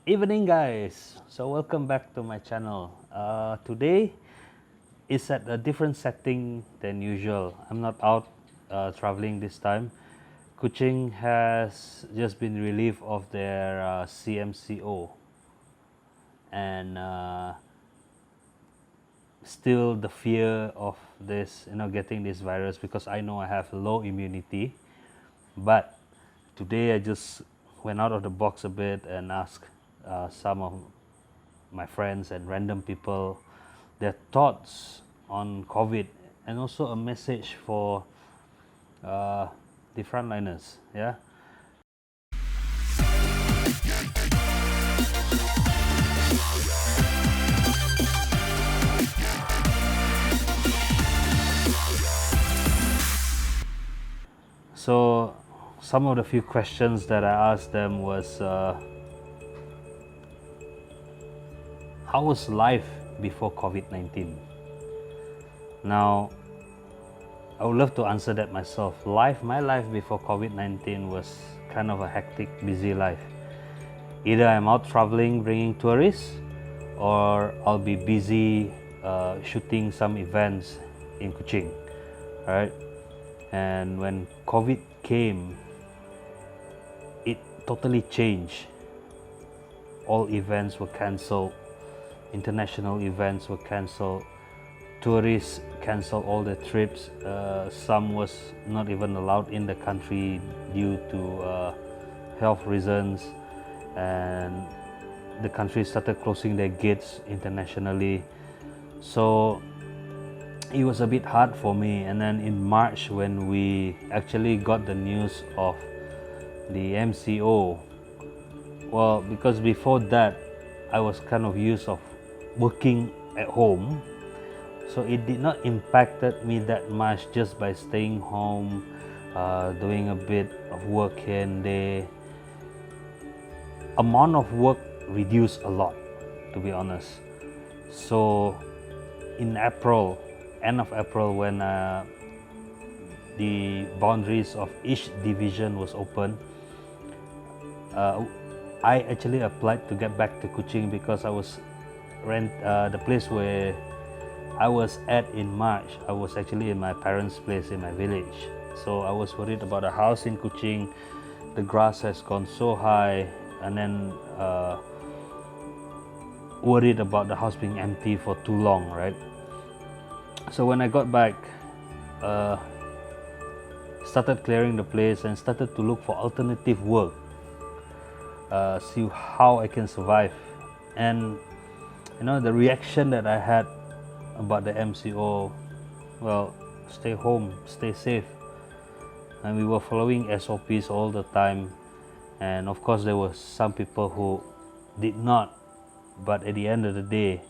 Evening, guys. So welcome back to my channel. Today is at a different setting than usual. I'm not out traveling this time. Kuching has just been relieved of their CMCO, and still the fear of this, getting this virus, because I know I have low immunity. But today I just went out of the box a bit and asked some of my friends and random people their thoughts on COVID, and also a message for uh, the frontliners. Yeah. So some of the few questions that I asked them was, how was life before COVID-19? Now, I would love to answer that myself. My life before COVID-19 was kind of a hectic, busy life. Either I'm out traveling bringing tourists, or I'll be busy shooting some events in Kuching, right? And when COVID came, it totally changed. All events were cancelled, international events were cancelled, tourists canceled all their trips. Some was not even allowed in the country due to health reasons, and the country started closing their gates internationally. So it was a bit hard for me. And then in March, when we actually got the news of the MCO, well, because before that I was kind of used of working at home, so it did not impacted me that much just by staying home, doing a bit of work here and there. Amount of work reduced a lot, to be honest. So in April, end of April, when the boundaries of each division was open, I actually applied to get back to Kuching, because I was the place where I was at in March. I was actually in my parents' place in my village. So I was worried about a house in Kuching. The grass has gone so high, and then worried about the house being empty for too long, right? So when I got back, uh, started clearing the place and started to look for alternative work, see how I can survive. And the reaction that I had about the MCO, well, stay home, stay safe. And we were following SOPs all the time. And of course, there were some people who did not. But at the end of the day,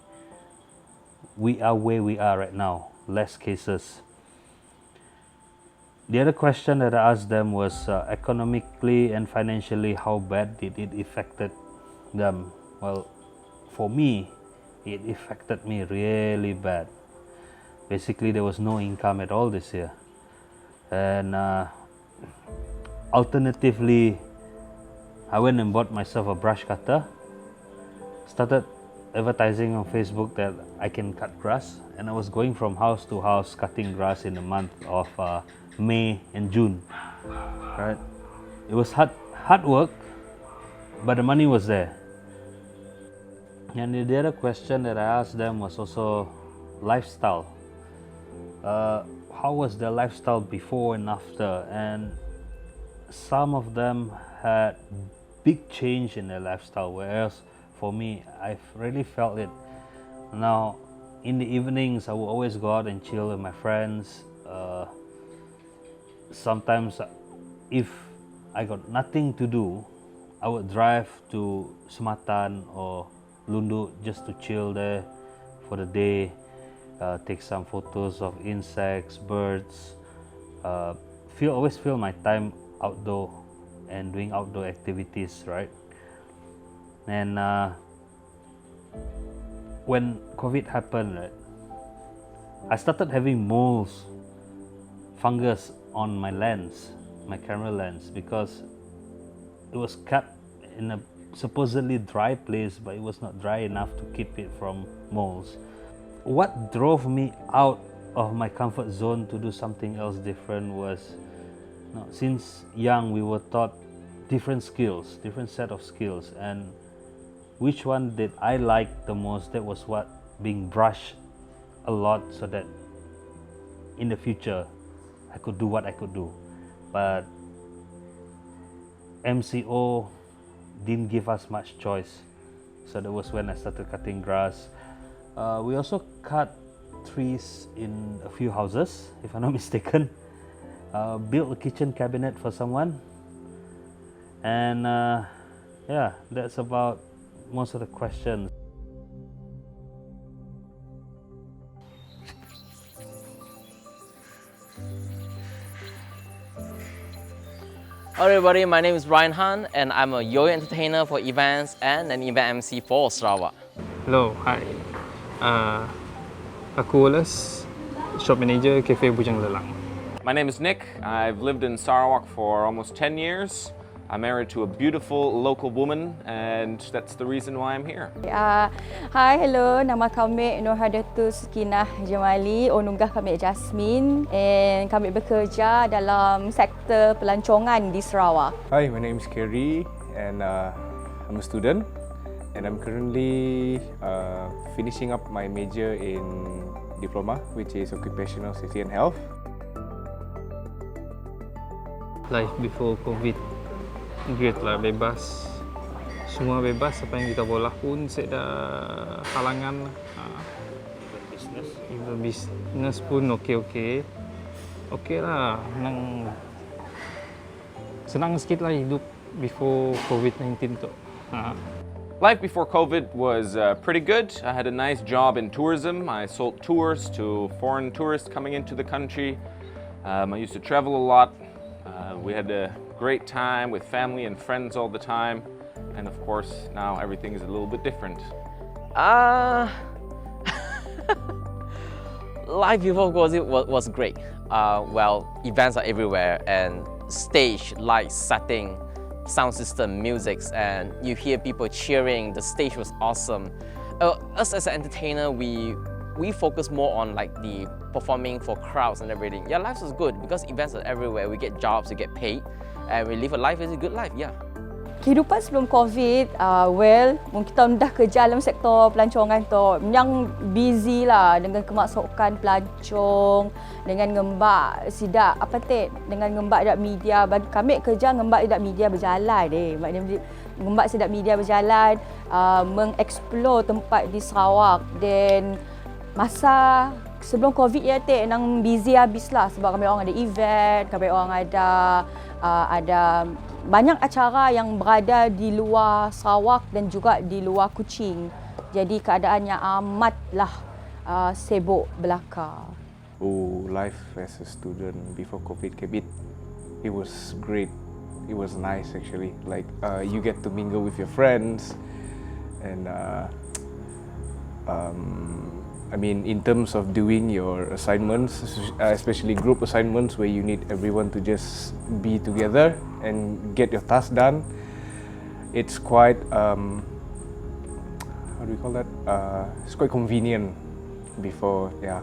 we are where we are right now, less cases. The other question that I asked them was, economically and financially, how bad did it affected them? Well, for me, it affected me really bad. Basically, there was no income at all this year. And alternatively, I went and bought myself a brush cutter, started advertising on Facebook that I can cut grass, and I was going from house to house cutting grass in the month of May and June. Right? It was hard work, but the money was there. And the other question that I asked them was also lifestyle. How was their lifestyle before and after? And some of them had big change in their lifestyle, whereas for me, I've really felt it. Now, in the evenings, I will always go out and chill with my friends. Sometimes, if I got nothing to do, I would drive to Sumatan or Lundu just to chill there for the day, take some photos of insects, birds, always feel my time outdoor and doing outdoor activities, right? And when COVID happened, right, I started having moles, fungus on my lens, my camera lens, because it was kept in a supposedly dry place, but it was not dry enough to keep it from molds. What drove me out of my comfort zone to do something else different was, since young we were taught different skills, different set of skills, and which one did I like the most? That was what being brushed a lot, so that in the future I could do what I could do. But MCO didn't give us much choice, so that was when I started cutting grass. We also cut trees in a few houses, if I'm not mistaken. Built a kitchen cabinet for someone, and yeah, that's about most of the questions. Hello everybody, my name is Ryan Han and I'm a yo-yo entertainer for events and an event MC for Sarawak. Hello, hi. Aku Wallace, shop manager Cafe Bujang Lelang. My name is Nick. I've lived in Sarawak for almost 10 years. I'm married to a beautiful local woman and that's the reason why I'm here. Hi, hello. Nama kami Nurhadatul Sukinah Jamali, onunggah kami Jasmine, and kami bekerja dalam sektor pelancongan di Sarawak. Hi, my name is Kerry and I'm a student and I'm currently finishing up my major in diploma, which is Occupational Safety and Health. Life before COVID, great lah, bebas. Semua bebas, apa yang kita boleh pun tak ada halangan. Even business pun okey lah. Senang sikit lah hidup before COVID-19 tu. Life before COVID was pretty good. I had a nice job in tourism. I sold tours to foreign tourists coming into the country. I used to travel a lot. We had a great time with family and friends all the time. And of course, now everything is a little bit different. Life before COVID was great. Well, events are everywhere and stage, lights, setting, sound system, musics, and you hear people cheering. The stage was awesome. Us as an entertainer, we focus more on like the performing for crowds and everything. Yeah, life is good because events are everywhere. We get jobs, we get paid, and we live a life is a good life. Yeah. Kehidupan sebelum COVID, well, kita dah kerja dalam sektor pelancongan tu, yang busy lah dengan kemasukan pelancong, dengan ngembak sidak apa dengan ngembak sidak media. Bagi kami kerja ngembak sidak media berjalan maknanya ngembak sidak media berjalan, mengeksplor tempat di Sarawak. Dan masa sebelum COVID ya nang busy habislah sebab kami orang ada event, kami orang ada banyak acara yang berada di luar Sarawak dan juga di luar Kuching. Jadi keadaannya amatlah sibuk belaka. Oh, life as a student before COVID came, it was great. It was nice actually. Like you get to mingle with your friends, and I mean, in terms of doing your assignments, especially group assignments where you need everyone to just be together and get your task done, it's quite, how do we call that? It's quite convenient before, yeah.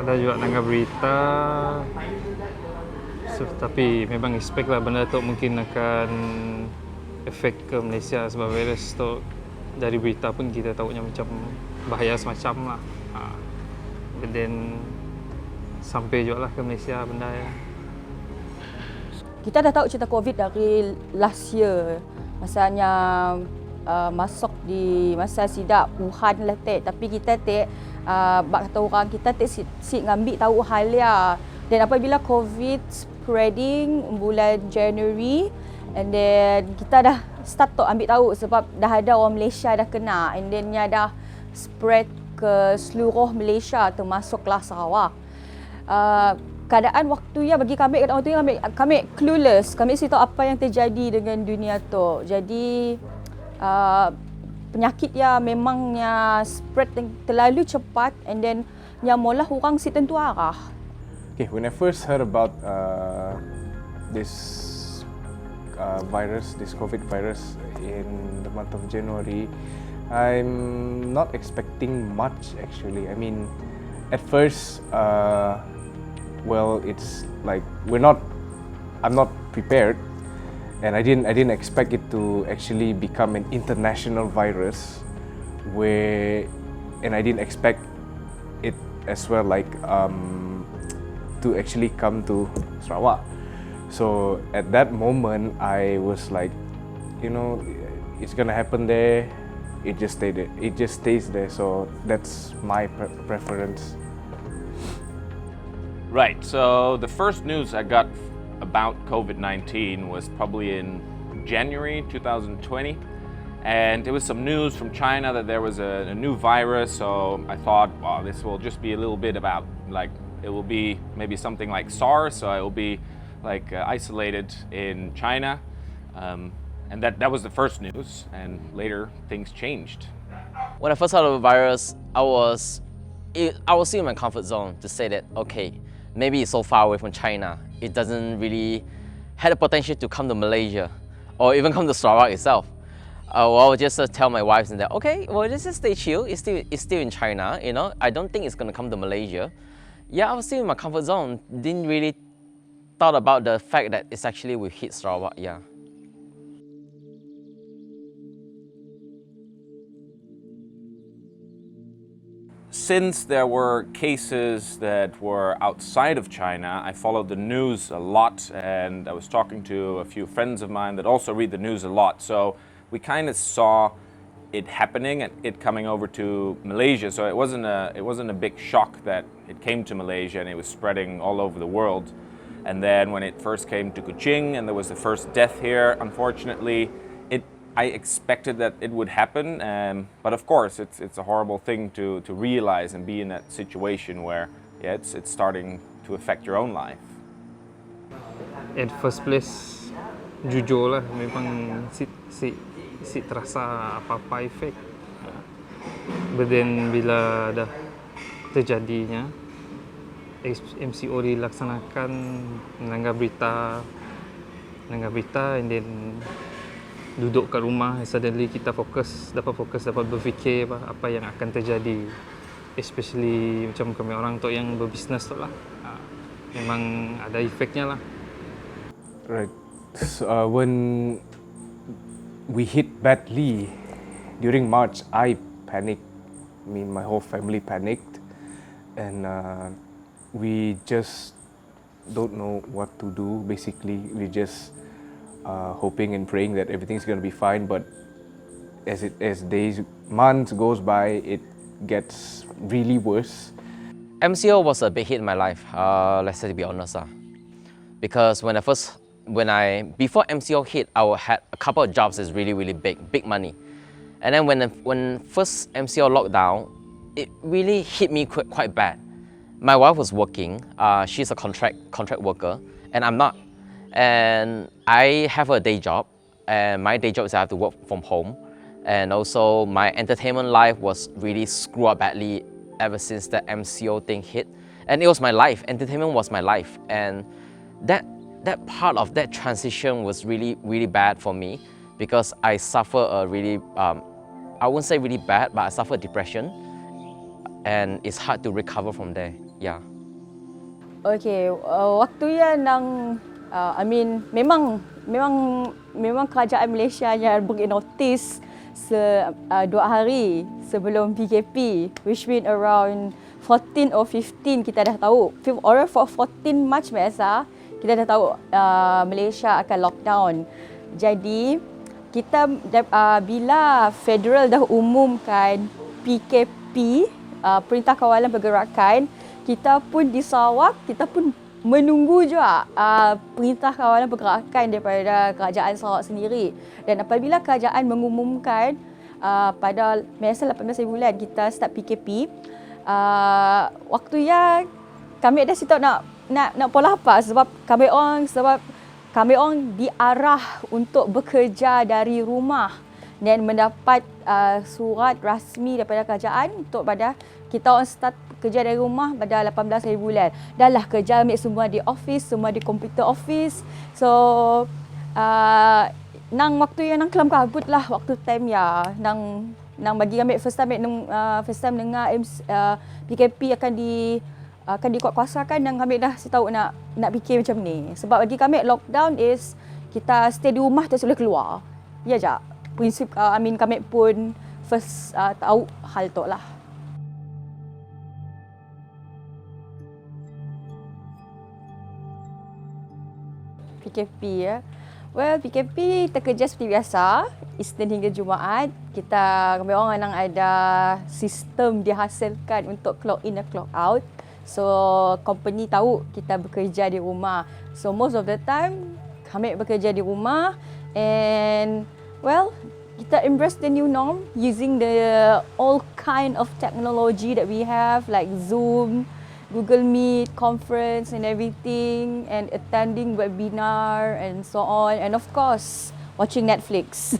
Ada juga tangga berita, tapi memang expect lah benda tu mungkin akan efek ke Malaysia sebab virus tu. Dari berita pun kita tahunya macam bahaya semacam lah. But then sampai juga lah ke Malaysia benda ya. Kita dah tahu cerita COVID dari last year. Masanya masuk di masa sidak Wuhan lah tapi kita bak kata orang kita si ngambil tahu hal dia. Dan apabila COVID spreading bulan January, and then kita dah start to ambil tahu sebab dah ada orang Malaysia dah kena, and then nya dah spread ke seluruh Malaysia termasuklah Sarawak. Keadaan waktu ya bagi kami, keadaan waktu kami clueless. Kami si tahu apa yang terjadi dengan dunia tu. Jadi penyakit ya memangnya spread terlalu cepat, and then nya mula orang si tentu arah. Okay, when I first heard about this virus, this COVID virus in the month of January, I'm not expecting much actually. I mean, at first, well, it's like I'm not prepared, and I didn't expect it to actually become an international virus, and I didn't expect it as well, like to actually come to Sarawak. So at that moment, I was like, you know, it's gonna happen there. It just stayed there. It just stays there. So that's my preference. Right, so the first news I got about COVID-19 was probably in January 2020. And it was some news from China that there was a new virus. So I thought, wow, this will just be a little bit about, like, it will be maybe something like SARS. So it will be like isolated in China. And that was the first news. And later things changed. When I first heard of the virus, I was still in my comfort zone to say that, okay, maybe it's so far away from China, it doesn't really have the potential to come to Malaysia or even come to Sarawak itself. Well, I would just tell my wife that, okay, well, just stay chill. It's still in China, you know. I don't think it's gonna come to Malaysia. Yeah, I was still in my comfort zone. Didn't really thought about the fact that it's actually will hit Sarawak. Yeah. Since there were cases that were outside of China, I followed the news a lot, and I was talking to a few friends of mine that also read the news a lot. So we kind of saw it happening and it coming over to Malaysia. So it wasn't a big shock that it came to Malaysia and it was spreading all over the world. And then when it first came to Kuching and there was the first death here, unfortunately, I expected that it would happen, but of course it's a horrible thing to realize and be in that situation where it's starting to affect your own life. At first place, jujur lah, memang si terasa apa-apa efek. But then bila dah terjadinya, MCO dilaksanakan, mendengar berita and then duduk kat rumah, suddenly kita dapat berfikir apa yang akan terjadi, especially macam kami orang tu yang berbisnes tu lah, memang ada efeknya lah. Right. So, when we hit badly during March, I panicked. I mean, my whole family panicked, and we just don't know what to do. Basically, we just hoping and praying that everything's going to be fine, but as months goes by, it gets really worse. MCO was a big hit in my life, let's say, to be honest. Because before MCO hit, I had a couple of jobs that's really big money. And then when first MCO lockdown, it really hit me quite bad. My wife was working, she's a contract worker, and I'm not. And I have a day job, and my day job is I have to work from home. And also my entertainment life was really screwed up badly ever since the MCO thing hit. And it was my life, entertainment was my life. And that part of that transition was really bad for me, because I suffer a really, I wouldn't say really bad, but I suffer depression. And it's hard to recover from there, yeah. Okay, waktu yang I mean, memang kerajaan Malaysia yang beri notis 2 hari sebelum PKP, which mean around 14 or 15 kita dah tahu. Or for 14 March biasa, kita dah tahu Malaysia akan lockdown. Jadi kita bila federal dah umumkan PKP, Perintah Kawalan Pergerakan, kita pun di Sarawak, kita pun menunggu juga Perintah Kawalan Pergerakan daripada Kerajaan Sarawak sendiri. Dan apabila kerajaan mengumumkan pada masa 18 bulan kita start PKP, waktu yang kami ada situ nak pola apa, sebab kami orang diarah untuk bekerja dari rumah. dan mendapat surat rasmi daripada kerajaan untuk pada kita orang start kerja dari rumah pada 18 hari bulan. Dah lah kerja ambil semua di office, semua di komputer office. So nang waktu yang nang kelam kabut lah waktu time ya nang bagi ambil first time dengar PKP akan dikuatkuasakan dan kami dah tahu nak fikir macam ni. Sebab bagi kami lockdown is kita stay di rumah terus boleh keluar. Ya je. Prinsip kami pun first tahu hal tu lah. PKP ya. Well, PKP kita kerja seperti biasa, Isnin hingga Jumaat. Kami orang memang ada sistem dihasilkan untuk clock in dan clock out. So, company tahu kita bekerja di rumah. So, most of the time, kami bekerja di rumah and, well, kita embrace the new norm using the all kind of technology that we have like Zoom, Google Meet, conference and everything, and attending webinar and so on, and of course watching Netflix.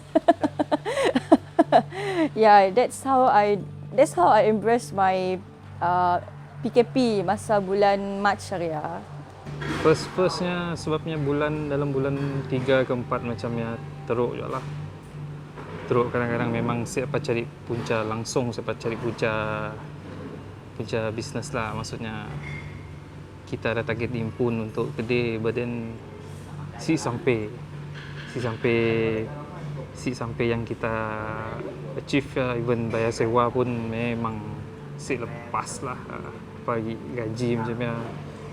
Yeah, that's how I embrace my PKP masa bulan Mac hari ya. Firstnya sebabnya dalam bulan 3 ke 4 macamnya teruk je lah. Teruk kadang-kadang memang siapa cari punca langsung, siapa cari punca bisnes lah. Maksudnya kita ada target impun untuk kedai, but then si sampai yang kita achieve ya, even bayar sewa pun memang si lepas lah. Bagi gaji macamnya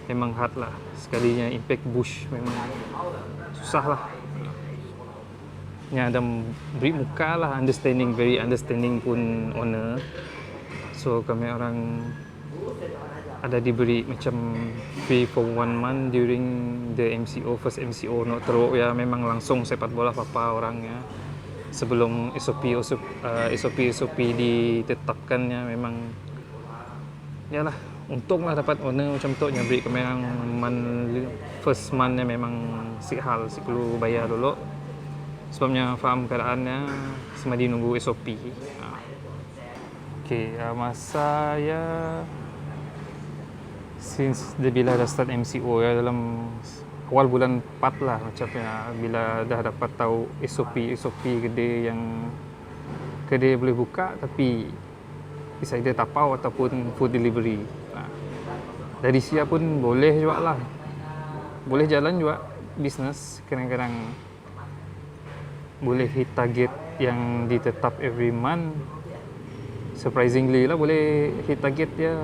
memang hard lah. Sekalinya impact bush memang susah lah. Yang ada beri muka lah, very understanding pun owner. So kami orang ada diberi macam free for 1 month during the first MCO. Nak teruk ya, memang langsung sepak bola apa orangnya. Sebelum SOP ditetapkannya memang yalah, untunglah dapat owner macam tu yang beri kami orang first month-nya memang si perlu bayar dulu. Sebabnya faham keadaannya semadi nunggu SOP. Okay, masa ya since bila dah start MCO ya dalam awal bulan 4 lah macamnya, bila dah dapat tahu SOP kedai boleh buka tapi bisa dia tapau ataupun food delivery. Dari siap pun boleh juga lah, boleh jalan juga bisnes. Kadang-kadang boleh hit target yang ditetap every month. Surprisingly lah boleh hit target dia.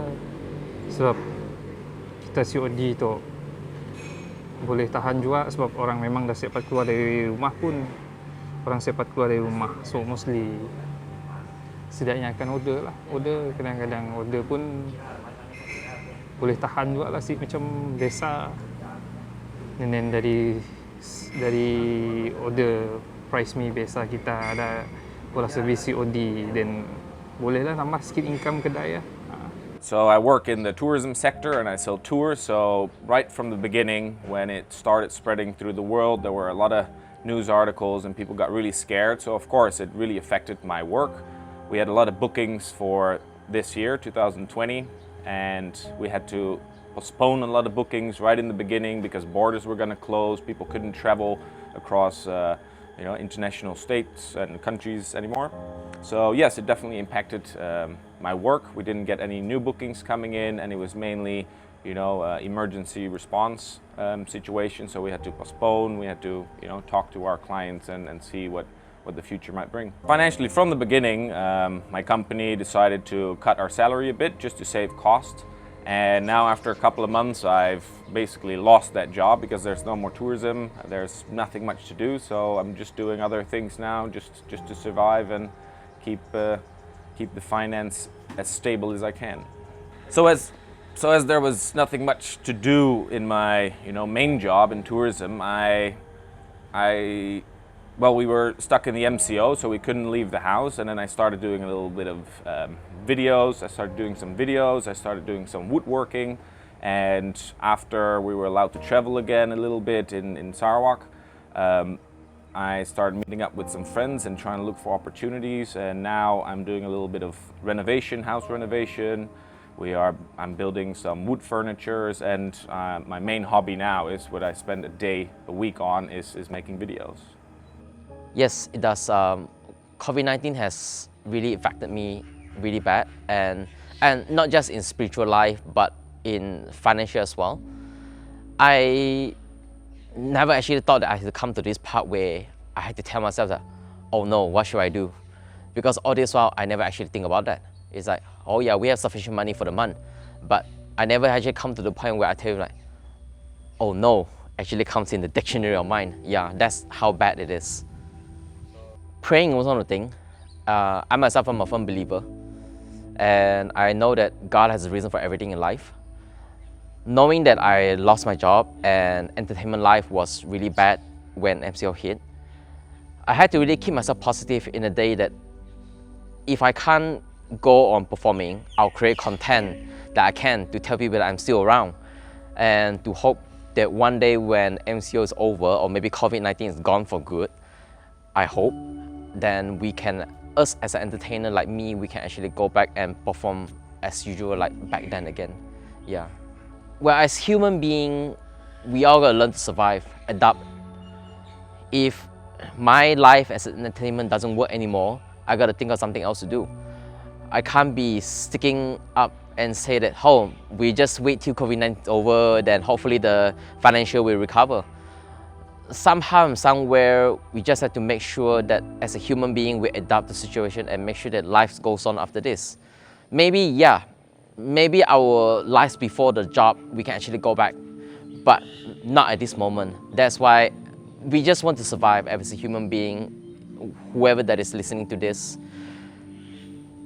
Sebab kita COD tu boleh tahan juga sebab orang memang dah siap keluar dari rumah pun. Orang siap keluar dari rumah. So mostly setidaknya akan order kadang-kadang order pun boleh tahan juga lah macam desa. And then dari order price me biasa kita ada pola servis COD, then bolehlah tambah sikit income kedai ya. So I work in the tourism sector and I sell tours. So right from the beginning, when it started spreading through the world, there were a lot of news articles and people got really scared. So of course it really affected my work. We had a lot of bookings for this year, 2020, and we had to postpone a lot of bookings right in the beginning because borders were going to close. People couldn't travel across international states and countries anymore. So yes, it definitely impacted my work. We didn't get any new bookings coming in, and it was mainly emergency response situation. So we had to postpone. We had to talk to our clients and see what the future might bring. Financially, from the beginning, my company decided to cut our salary a bit just to save cost. And now after a couple of months, I've basically lost that job because there's no more tourism. There's nothing much to do, so I'm just doing other things now just to survive and keep the finance as stable as I can. So as there was nothing much to do in my main job in tourism, we were stuck in the MCO, so we couldn't leave the house, and then I started doing a little bit of videos. I started doing some videos, I started doing some woodworking, and after we were allowed to travel again a little bit in Sarawak, I started meeting up with some friends and trying to look for opportunities, and now I'm doing a little bit of renovation, house renovation. I'm building some wood furnitures, and my main hobby now is what I spend a week on is making videos. Yes, it does. COVID-19 has really affected me really bad, and not just in spiritual life, but in financial as well. I never actually thought that I had to come to this part where I had to tell myself that, oh no, what should I do? Because all this while, I never actually think about that. It's like, oh yeah, we have sufficient money for the month. But I never actually come to the point where I tell you like, oh no, actually comes in the dictionary of mine. Yeah, that's how bad it is. Praying was one of the things. I myself am a firm believer. And I know that God has a reason for everything in life. Knowing that I lost my job and entertainment life was really bad when MCO hit, I had to really keep myself positive in a day that if I can't go on performing, I'll create content that I can to tell people that I'm still around, and to hope that one day when MCO is over or maybe COVID-19 is gone for good, I hope then us as an entertainer like me, we can actually go back and perform as usual like back then again. Yeah. Well, as human being, we all gotta learn to survive, adapt. If my life as an entertainment doesn't work anymore, I gotta think of something else to do. I can't be sticking up and say that, oh, we just wait till COVID-19 is over, then hopefully the financial will recover. Somehow, somewhere, we just have to make sure that as a human being, we adapt the situation and make sure that life goes on after this. Maybe our lives before the job, we can actually go back, but not at this moment. That's why we just want to survive as a human being, whoever that is listening to this.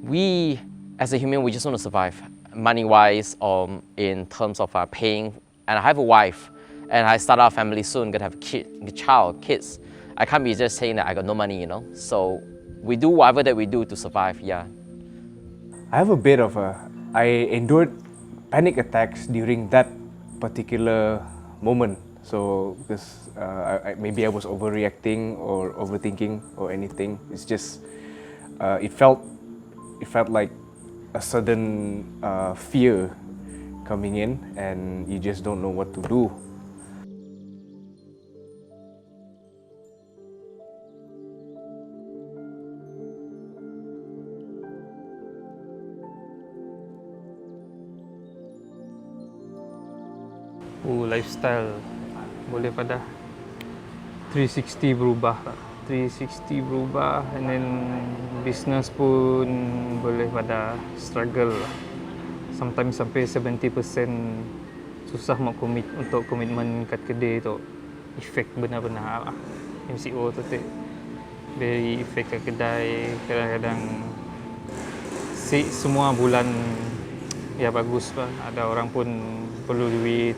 We, as a human, we just want to survive, money-wise, or in terms of paying. And I have a wife, and I start our family soon, gonna have kids. I can't be just saying that I got no money, you know? So we do whatever that we do to survive, yeah. I have a bit of I endured panic attacks during that particular moment. So because maybe I was overreacting or overthinking or anything. It's just it felt like a sudden fear coming in, and you just don't know what to do. Lifestyle boleh pada 360 berubah, and then business pun boleh pada struggle. Sometimes sampai 70% susah nak commit untuk komitmen kat kedai tu. Efek benar-benar lah. MCO tu very efek kat kedai. Kadang-kadang semua bulan ya bagus lah. Ada orang pun perlu duit,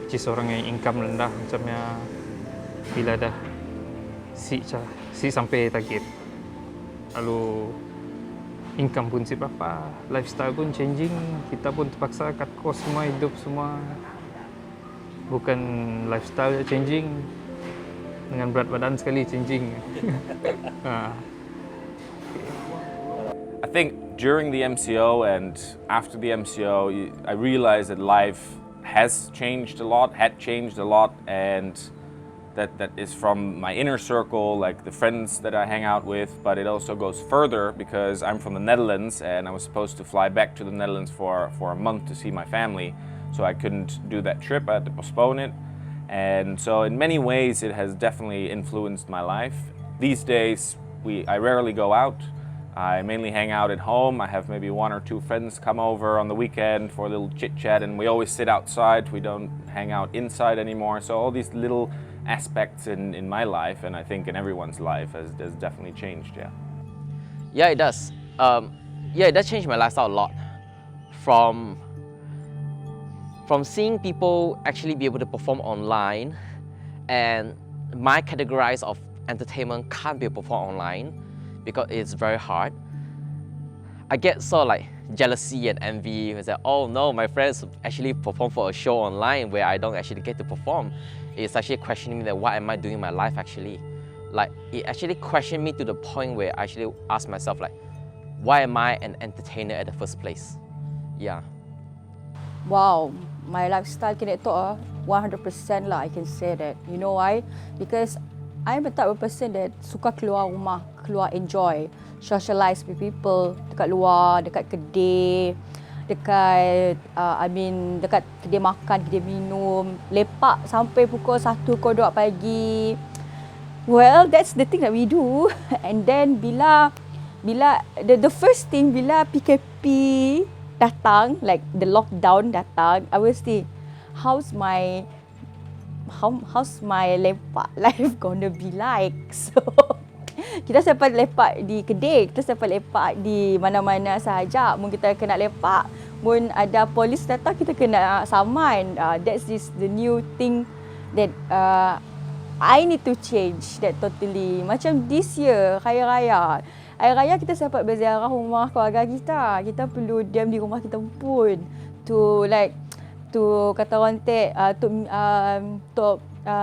which is orang yang income rendah macamnya, bila dah si sampai target, lalu income pun si berapa, lifestyle pun changing, kita pun terpaksa cut cost semua, hidup semua. Bukan lifestyle changing, dengan berat badan sekali changing. I think during the MCO and after the MCO, I realized that life had changed a lot, and that is from my inner circle, like the friends that I hang out with, but it also goes further because I'm from the Netherlands and I was supposed to fly back to the Netherlands for a month to see my family, so I couldn't do that trip. I had to postpone it, and so in many ways it has definitely influenced my life. These days I rarely go out. I mainly hang out at home. I have maybe one or two friends come over on the weekend for a little chit chat, and we always sit outside. We don't hang out inside anymore. So all these little aspects in my life, and I think in everyone's life, has definitely changed. Yeah, it does. It does change my lifestyle a lot. From seeing people actually be able to perform online, and my categories of entertainment can't be performed online because it's very hard. I get sort of like jealousy and envy. It's like, oh no, my friends actually perform for a show online where I don't actually get to perform. It's actually questioning me that what am I doing in my life actually? like it actually questioned me to the point where I actually asked myself like, why am I an entertainer at the first place? Yeah. Wow, my lifestyle kena talk 100% lah, I can say that. You know why? Because I'm a type of person that suka keluar rumah, keluar enjoy, socialize with people dekat luar, dekat kedai, dekat dekat kedai makan, kedai minum, lepak sampai pukul 1 pukul 2 pagi. Well, that's the thing that we do. And then bila the first thing bila PKP datang, like the lockdown datang, I was think, how's my lepak life gonna be like? So kita sempat lepak di kedai, kita sempat lepak di mana-mana sahaja. Mun kita kena lepak, mun ada polis datang, kita kena saman. That's the new thing that I need to change that totally. Macam this year, Hari Raya kita sempat berziarah rumah keluarga kita. Kita perlu diam di rumah kita pun. To kata orang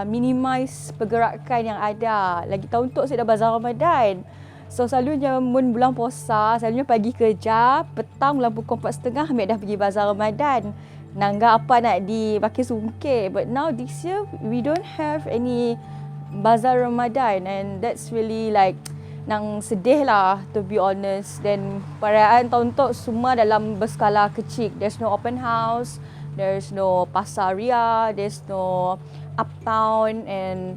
minimize pergerakan yang ada. Lagi tahun tu saya dah bazar Ramadan. So selalunya mun bulan puasa, selalunya pagi kerja, petang bulan pukul 4.30 ambil dah pergi bazar Ramadan. Nangga apa nak dipakai sungkir. But now this year we don't have any bazar Ramadan, and that's really like nang sedih lah, to be honest. Dan perayaan tahun tu semua dalam berskala kecil. There's no open house, there's no pasar ria, there's no uptown, and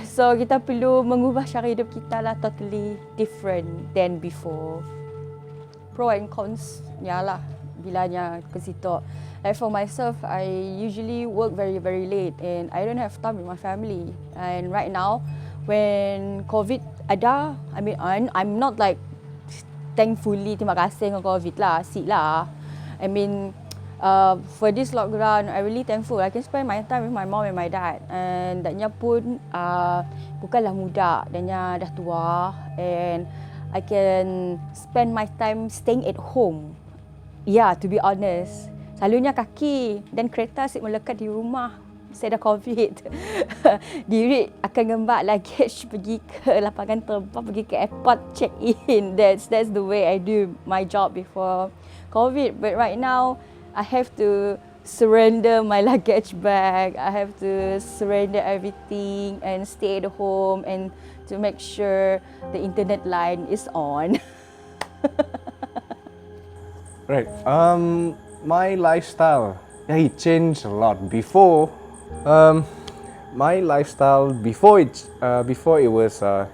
so kita perlu mengubah cara hidup kita lah totally different than before. Pro and cons nya lah bilanya ke situ. Like for myself, I usually work very late and I don't have time with my family. And right now, when COVID ada, I'm not like thankfully terima kasih dengan COVID lah, sit lah. For this lockdown, I really thankful. I can spend my time with my mom and my dad. And dadnya pun bukanlah muda, dadnya dah tua, and I can spend my time staying at home. Yeah, to be honest. Selalunya kaki dan kereta asyik melekat di rumah. Saya dah COVID. Diri akan ngembak luggage pergi ke lapangan terbang, pergi ke airport, check in. That's the way I do my job before COVID. But right now, I have to surrender my luggage bag. I have to surrender everything and stay at home and to make sure the internet line is on. Right. My lifestyle, it changed a lot. Before, my lifestyle before it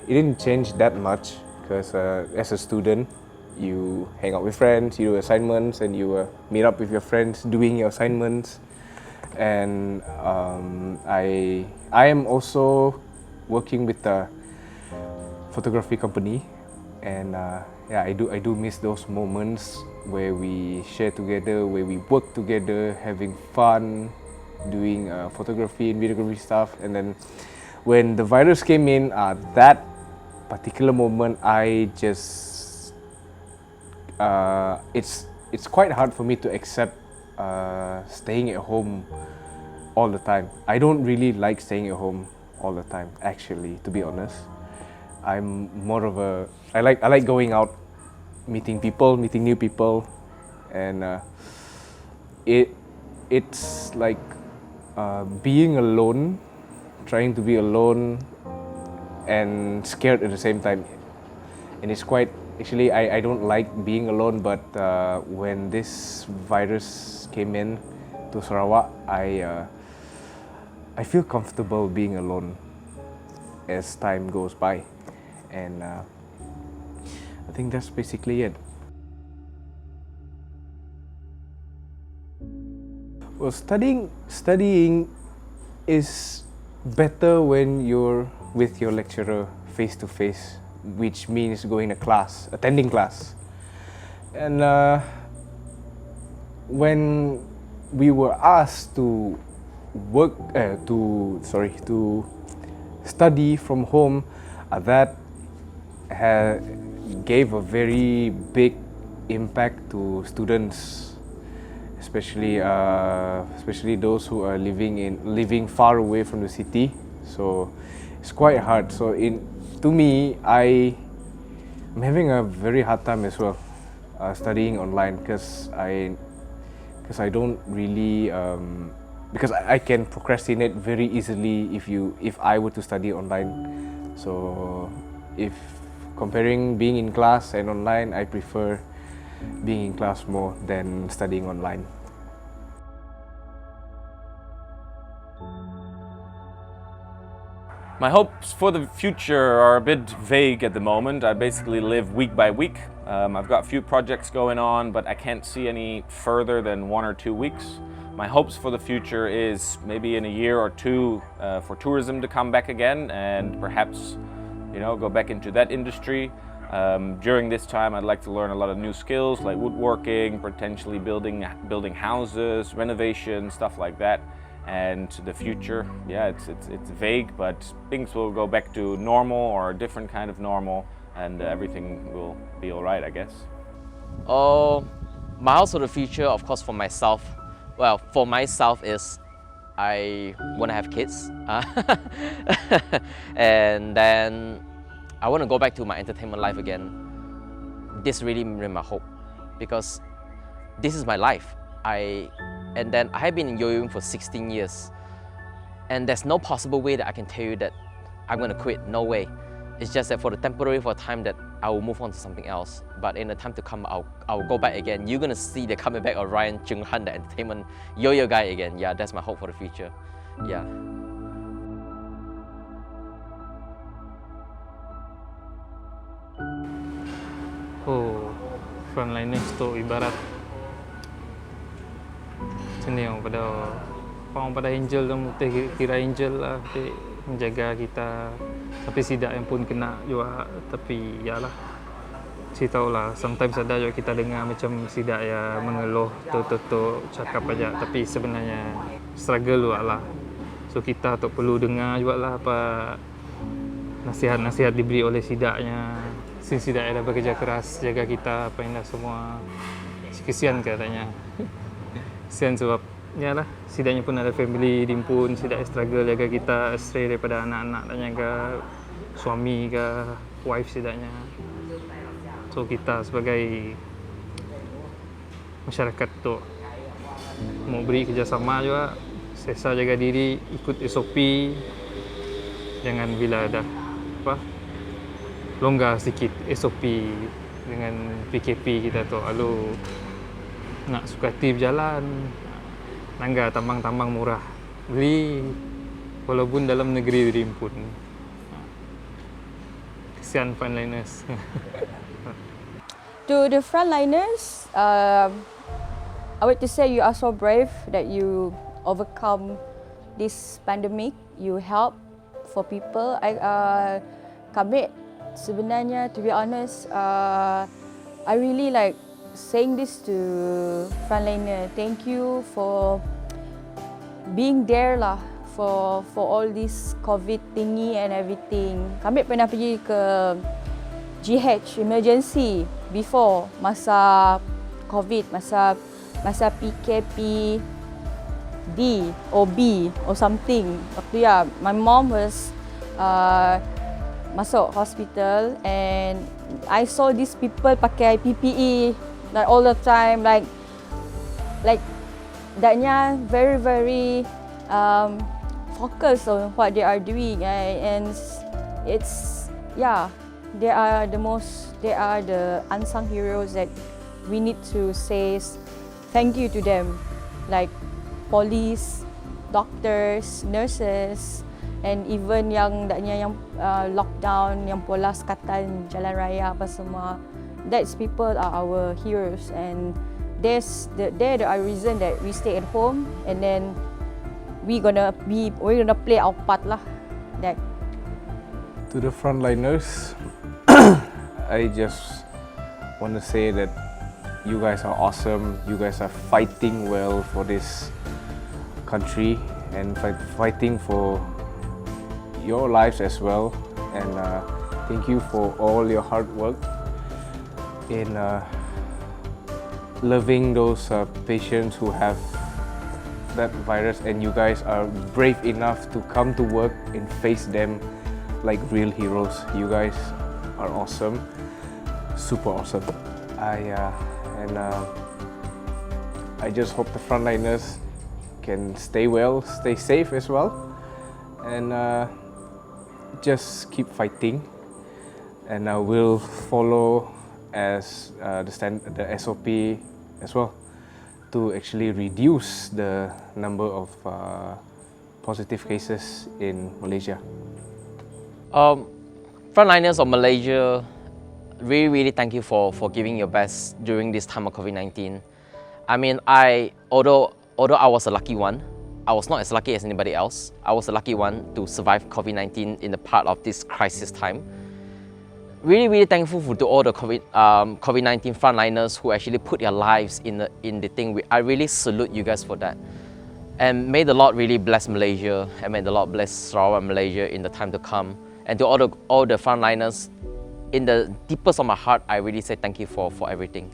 didn't change that much because as a student, you hang out with friends, you do assignments, and you meet up with your friends doing your assignments. And I am also working with a photography company, and I do miss those moments where we share together, where we work together, having fun, doing photography and videography stuff. And then when the virus came in, that particular moment, I just it's quite hard for me to accept staying at home all the time. I don't really like staying at home all the time, actually, to be honest. I'm more of I like going out, meeting new people, and it's like being alone, trying to be alone and scared at the same time. And it's quite, actually, I don't like being alone, but when this virus came in to Sarawak, I feel comfortable being alone as time goes by. And I think that's basically it. Well, studying is better when you're with your lecturer face to face, which means going to class, attending class. And when we were asked to to study from home, that gave a very big impact to students, especially those who are living far away from the city. So it's quite hard. So to me, I'm having a very hard time as well studying online because I don't really because I can procrastinate very easily if I were to study online. So if comparing being in class and online, I prefer being in class more than studying online. My hopes for the future are a bit vague at the moment. I basically live week by week. I've got a few projects going on, but I can't see any further than 1 or 2 weeks. My hopes for the future is maybe in a year or two for tourism to come back again and perhaps, go back into that industry. During this time, I'd like to learn a lot of new skills like woodworking, potentially building houses, renovation, stuff like that. And the future, yeah, it's vague, but things will go back to normal or a different kind of normal, and everything will be all right, I guess. Oh, my hope for the future, of course, for myself. Well, for myself is I want to have kids, and then I want to go back to my entertainment life again. This really my hope, because this is my life. And then I have been in yo-yoing for 16 years, and there's no possible way that I can tell you that I'm going to quit. No way. It's just that for a time that I will move on to something else. But in the time to come, I'll go back again. You're going to see the coming back of Ryan Chung Han, the entertainment yo-yo guy again. Yeah, that's my hope for the future. Yeah. Oh, frontliners tu ibarat macam ni orang pada angel tu kira angel lah, menjaga kita tapi sidak yang pun kena juga. Tapi yalah, saya tahulah sometimes ada juga kita dengar macam sidak ya mengeluh tu cakap aja, tapi sebenarnya struggle juga lah. So kita tu perlu dengar juga lah apa nasihat-nasihat diberi oleh sidaknya. Sidak dah bekerja keras jaga kita apa yang dah semua. Kesian katanya. Kesian sebab yalah, sidaknya pun ada family, dia pun sidak struggle jaga kita astray daripada anak-anak dan jaga suami ke wife sidaknya. So kita sebagai masyarakat tu mau beri kerjasama juga, sesa jaga diri, ikut SOP, jangan bila dah longgar sikit SOP dengan PKP kita tu lalu nak sukati berjalan, nangga tambang-tambang murah beli walaupun dalam negeri rimpun. Kesian frontliners. To the frontliners, I would to say you are so brave that you overcome this pandemic. You help for people. Kami sebenarnya, to be honest, I really like saying this to frontliner. Thank you for being there lah for all this COVID thingy and everything. Kami pernah pergi ke GH emergency before masa COVID, masa PKP D or B or something. Waktu ya, my mom was masuk hospital and I saw these people pakai PPE like all the time, like daknya very focus on what they are doing, and it's they are the unsung heroes that we need to say thank you to them, like police, doctors, nurses, and even yang lockdown, yang pola sekatan jalan raya apa semua. That's people are our heroes, and they're the reason that we stay at home, and then we're gonna play our part lah. That. To the frontliners, I just want to say that you guys are awesome. You guys are fighting well for this country and fighting for your lives as well. And thank you for all your hard work in loving those patients who have that virus, and you guys are brave enough to come to work and face them like real heroes. You guys are awesome, super awesome. I just hope the frontliners can stay well, stay safe as well, and just keep fighting. And I will follow as the SOP as well to actually reduce the number of positive cases in Malaysia. Frontliners of Malaysia, really thank you for giving your best during this time of COVID-19. I mean, although I was a lucky one, I was not as lucky as anybody else. I was a lucky one to survive COVID-19 in the part of this crisis time. Really thankful to all the COVID-19 frontliners who actually put their lives in the thing. I really salute you guys for that. And may the Lord really bless Malaysia, and may the Lord bless Sarawak, Malaysia in the time to come. And to all the frontliners, in the deepest of my heart, I really say thank you for everything.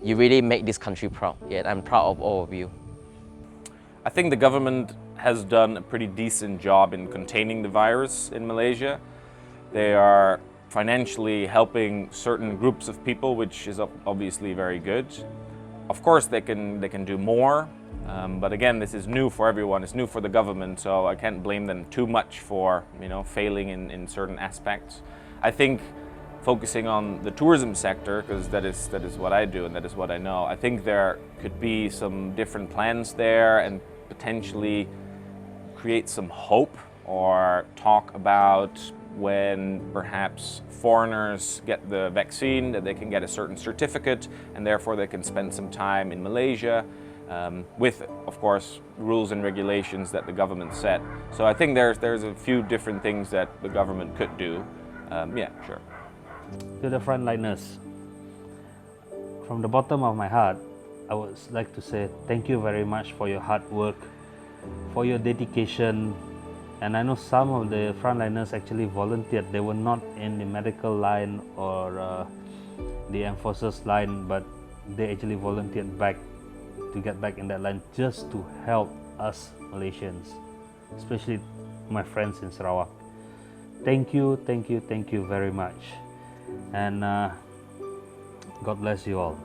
You really make this country proud. Yeah, I'm proud of all of you. I think the government has done a pretty decent job in containing the virus in Malaysia. They are financially helping certain groups of people, which is obviously very good. Of course, they can do more, but again, this is new for everyone. It's new for the government, so I can't blame them too much for failing in certain aspects. I think focusing on the tourism sector, because that is what I do and that is what I know. I think there could be some different plans there and potentially create some hope or talk about when perhaps foreigners get the vaccine, that they can get a certain certificate and therefore they can spend some time in Malaysia with, of course, rules and regulations that the government set. So I think there's a few different things that the government could do. Yeah, sure. To the frontliners, from the bottom of my heart, I would like to say thank you very much for your hard work, for your dedication. And I know some of the frontliners actually volunteered. They were not in the medical line or the enforcers line, but they actually volunteered to get back in that line just to help us Malaysians, especially my friends in Sarawak. Thank you very much. And God bless you all.